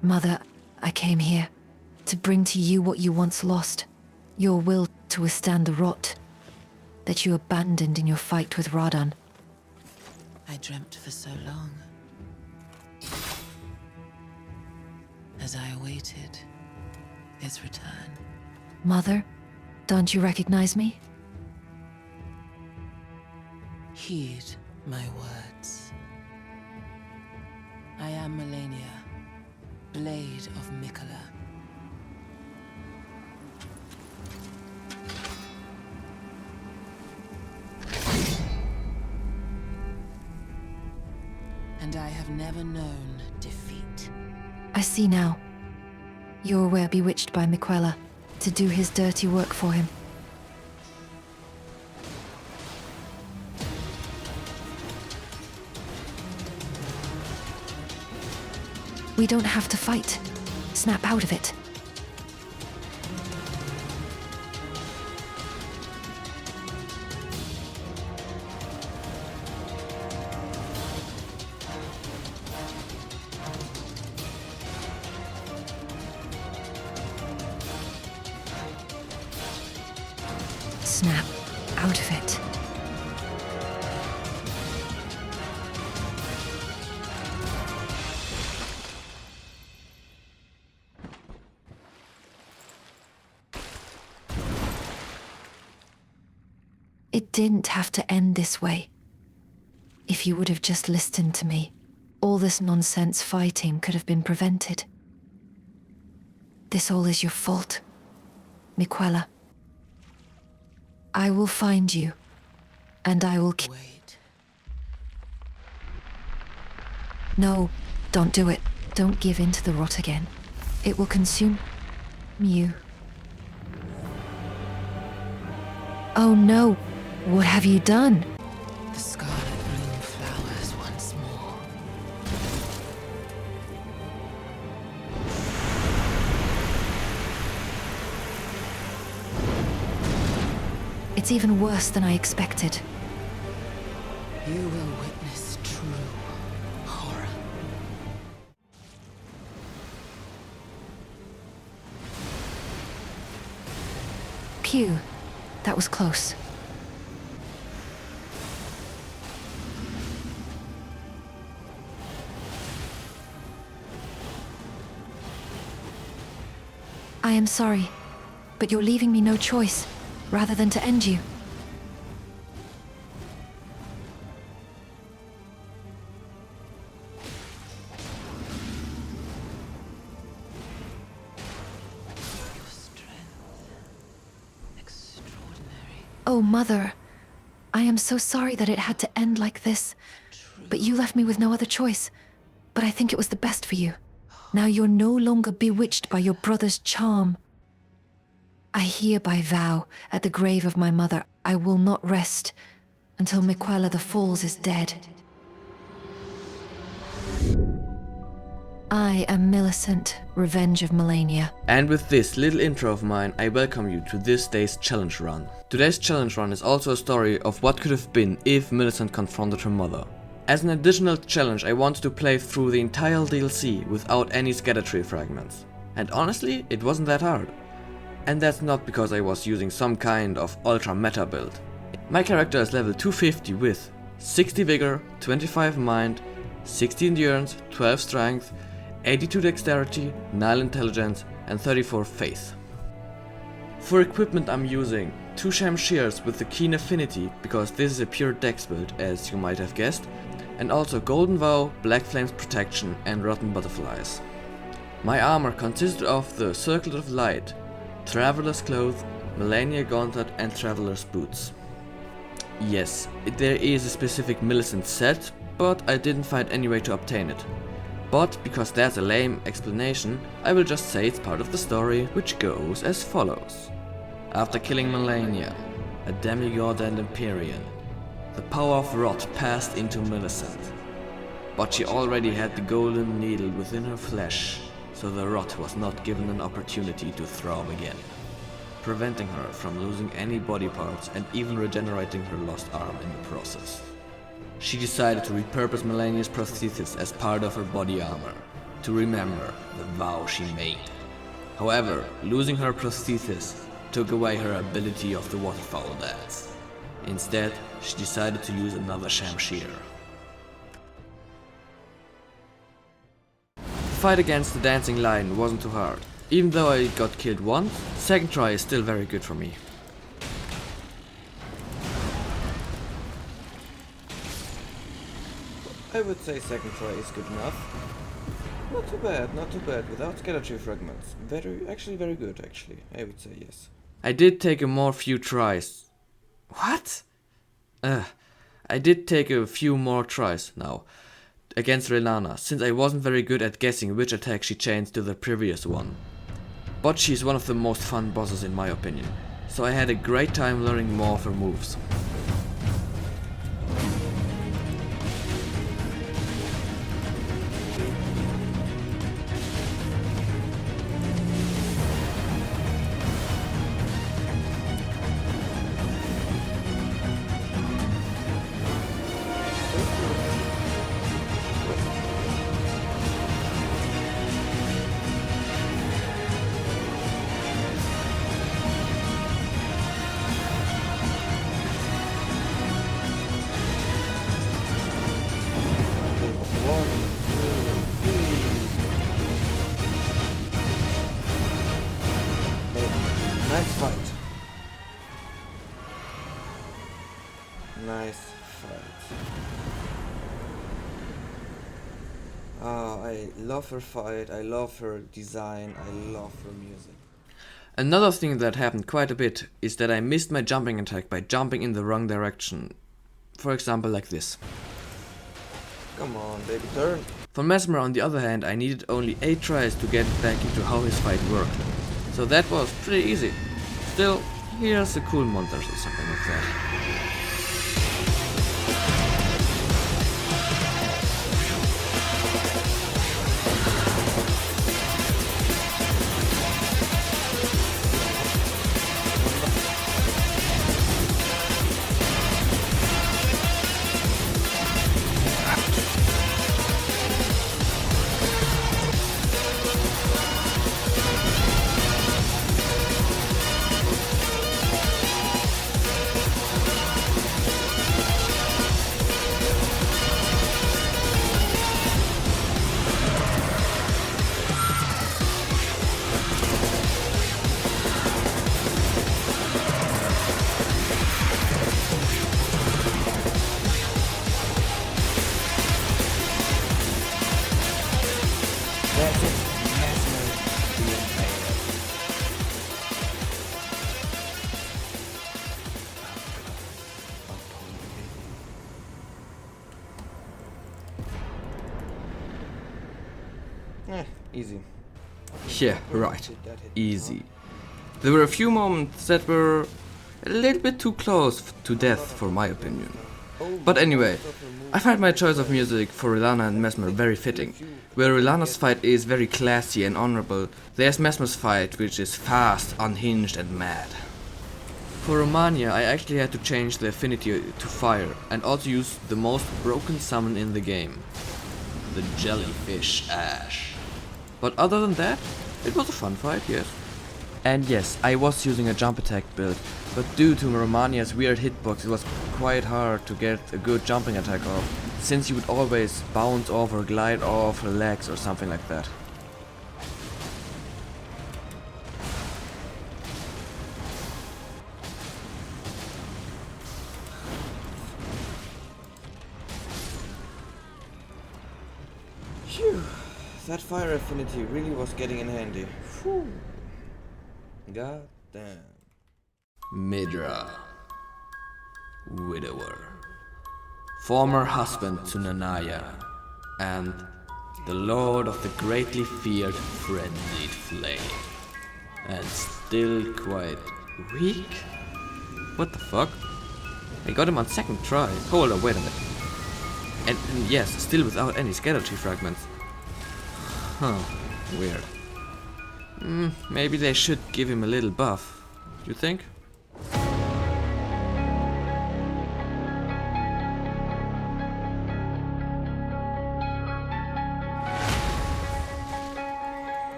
Mother, I came here to bring to you what you once lost. Your will to withstand the rot that you abandoned in your fight with Radahn. I dreamt for so long. As I awaited his return. Mother, don't you recognize me? Heed my words. I am Malenia, Blade of Miquella. And I have never known defeat. I see now. You were bewitched by Miquella to do his dirty work for him. We don't have to fight. Snap out of it. Snap out of it. It didn't have to end this way. If you would have just listened to me, all this nonsense fighting could have been prevented. This all is your fault, Miquella. I will find you, and I will Wait. No, don't do it. Don't give in to the rot again. It will consume you. Oh no, what have you done? The scarlet bloom flowers once more. It's even worse than I expected. You will witness true horror. Pew, that was close. I am sorry, but you're leaving me no choice, rather than to end you. Your strength. Extraordinary. Oh, Mother, I am so sorry that it had to end like this, but you left me with no other choice. But I think it was the best for you. Now you're no longer bewitched by your brother's charm. I hereby vow, at the grave of my mother, I will not rest until Miquella the Falls is dead. I am Millicent, Revenge of Malenia. And with this little intro of mine, I welcome you to this day's challenge run. Today's challenge run is also a story of what could have been if Millicent confronted her mother. As an additional challenge, I wanted to play through the entire DLC without any Erdtree fragments. And honestly, it wasn't that hard. And that's not because I was using some kind of ultra meta build. My character is level 250 with 60 vigor, 25 mind, 60 endurance, 12 strength, 82 dexterity, 9 intelligence and 34 faith. For equipment I'm using 2 sham shears with the keen affinity because this is a pure dex build as you might have guessed, and also golden vow, black flames protection and rotten butterflies. My armor consisted of the circlet of light, traveler's clothes, Malenia gauntlet and traveler's boots. Yes, there is a specific Millicent set, but I didn't find any way to obtain it. But because that's a lame explanation, I will just say it's part of the story, which goes as follows. After killing Malenia, a demigod and Empyrean, the power of rot passed into Millicent. But she already had the golden needle within her flesh, so the rot was not given an opportunity to throb again, preventing her from losing any body parts and even regenerating her lost arm in the process. She decided to repurpose Malenia's prosthesis as part of her body armor, to remember the vow she made. However, losing her prosthesis took away her ability of the waterfowl dance. Instead, she decided to use another shamshir. The fight against the dancing lion wasn't too hard. Even though I got killed once, second try is still very good for me. I would say second try is good enough. Not too bad, not too bad, without skeleton fragments. Actually very good, actually. I would say yes. I did take a more few tries. What? I did take a few more tries now against Rellana, since I wasn't very good at guessing which attack she changed to the previous one. But she's one of the most fun bosses in my opinion, so I had a great time learning more of her moves. Nice fight. Nice fight. Oh, I love her fight, I love her design, I love her music. Another thing that happened quite a bit is that I missed my jumping attack by jumping in the wrong direction. For example, like this. Come on, baby, turn. For Messmer, on the other hand, I needed only 8 tries to get back into how his fight worked. So that was pretty easy. Still, here's a cool montage or something like that. That's it. Messmer being played. Easy. Yeah, right. Easy. There were a few moments that were a little bit too close to death for my opinion. But anyway, I find my choice of music for Rellana and Messmer very fitting. Where Rellana's fight is very classy and honorable, there's Messmer's fight which is fast, unhinged and mad. For Romania, I actually had to change the affinity to fire and also use the most broken summon in the game. The jellyfish Ash. But other than that, it was a fun fight, yes. And yes, I was using a jump attack build, but due to Romania's weird hitbox it was quite hard to get a good jumping attack off, since you would always bounce off or glide off her legs or something like that. Phew, that fire affinity really was getting in handy. Phew. God damn. Midra, widower, former husband to Nanaya, and the lord of the greatly feared frenzied flame, and still quite weak? What the fuck? I got him on second try. Hold on, wait a minute. And yes, still without any skeleton fragments. Huh, weird. Maybe they should give him a little buff. Do you think?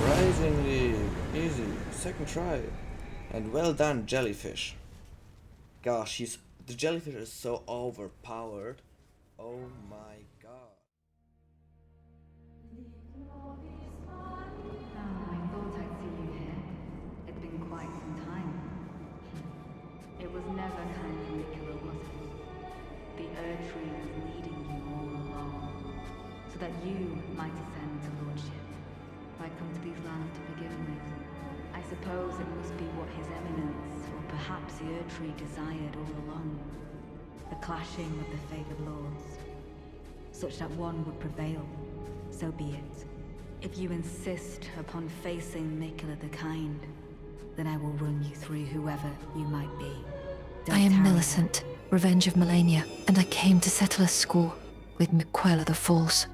Surprisingly easy. Second try. And well done, jellyfish. Gosh, the jellyfish is so overpowered. Oh my god. I thought I'd see you here. It's been quite some time. It was never kind of Miquella, was it? The Erdtree was leading you all along, so that you might ascend to lordship. Why come to these lands to begin with? I suppose it must be what His Eminence, or perhaps the Erdtree, desired all along. The clashing of the favored lords, such that one would prevail. So be it. If you insist upon facing Miquella the Kind, then I will run you through whoever you might be. I am tarry. Millicent, Revenge of Malenia, and I came to settle a score with Miquella the False.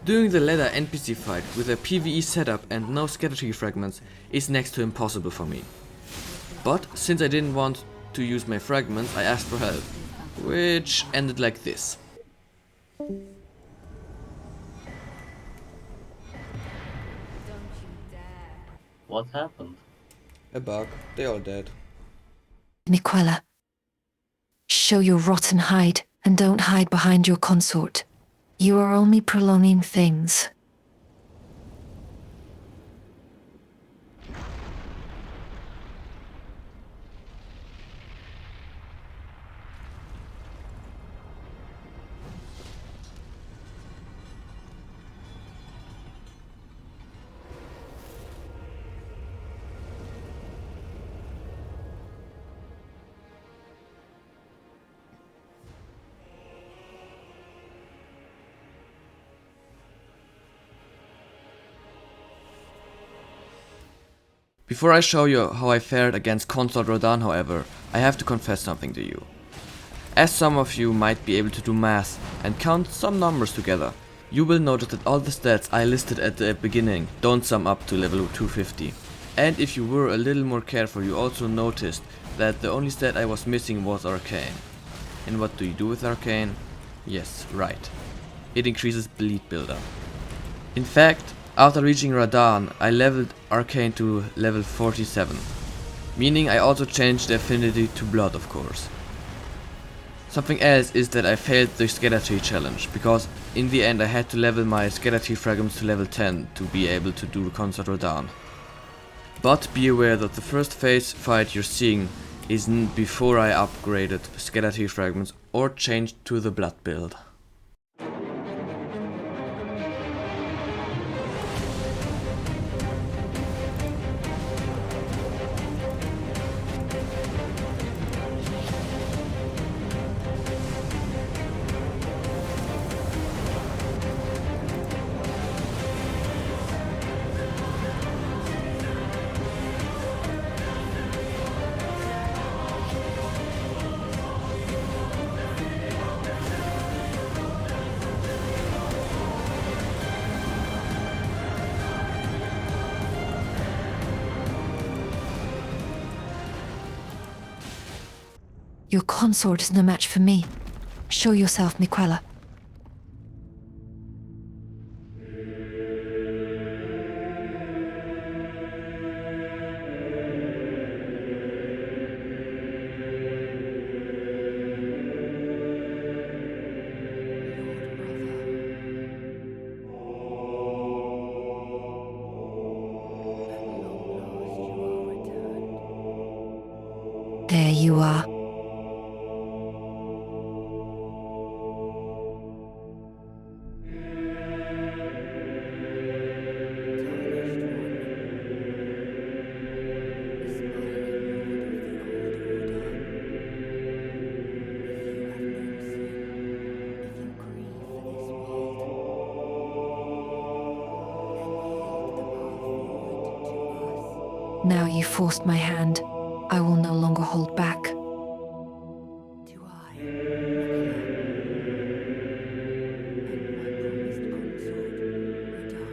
Doing the Leda NPC fight with a PvE setup and no scatter fragments is next to impossible for me. But since I didn't want to use my fragments, I asked for help, which ended like this. What happened? A bug, they all dead. Miquella, show your rotten hide and don't hide behind your consort. You are only prolonging things. Before I show you how I fared against Consort Radahn, however, I have to confess something to you. As some of you might be able to do math and count some numbers together, you will notice that all the stats I listed at the beginning don't sum up to level 250. And if you were a little more careful, you also noticed that the only stat I was missing was Arcane. And what do you do with Arcane? Yes, right. It increases bleed buildup. In fact, after reaching Radahn, I leveled Arcane to level 47, meaning I also changed the affinity to blood, of course. Something else is that I failed the Scatter challenge, because in the end I had to level my Scatter fragments to level 10 to be able to do Consort Radahn. But be aware that the first phase fight you're seeing isn't before I upgraded Scatter fragments or changed to the blood build. Your consort is no match for me. Show yourself, Miquella. There you are. Now you forced my hand. I will no longer hold back. Do I, Miquella, and my promised consort, Radahn?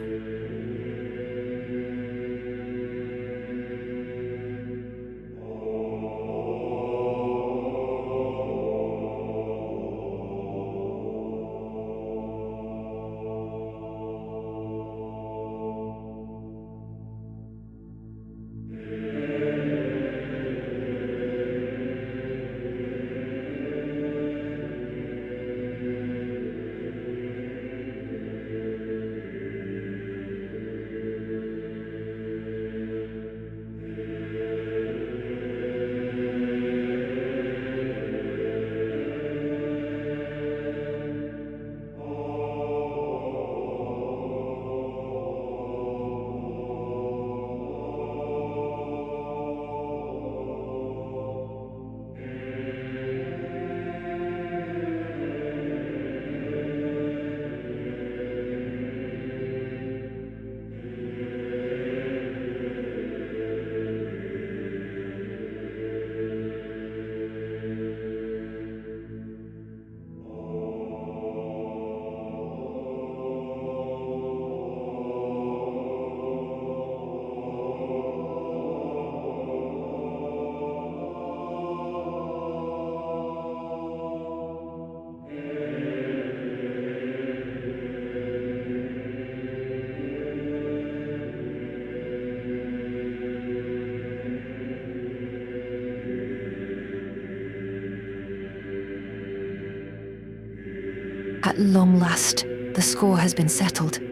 At long last, the score has been settled.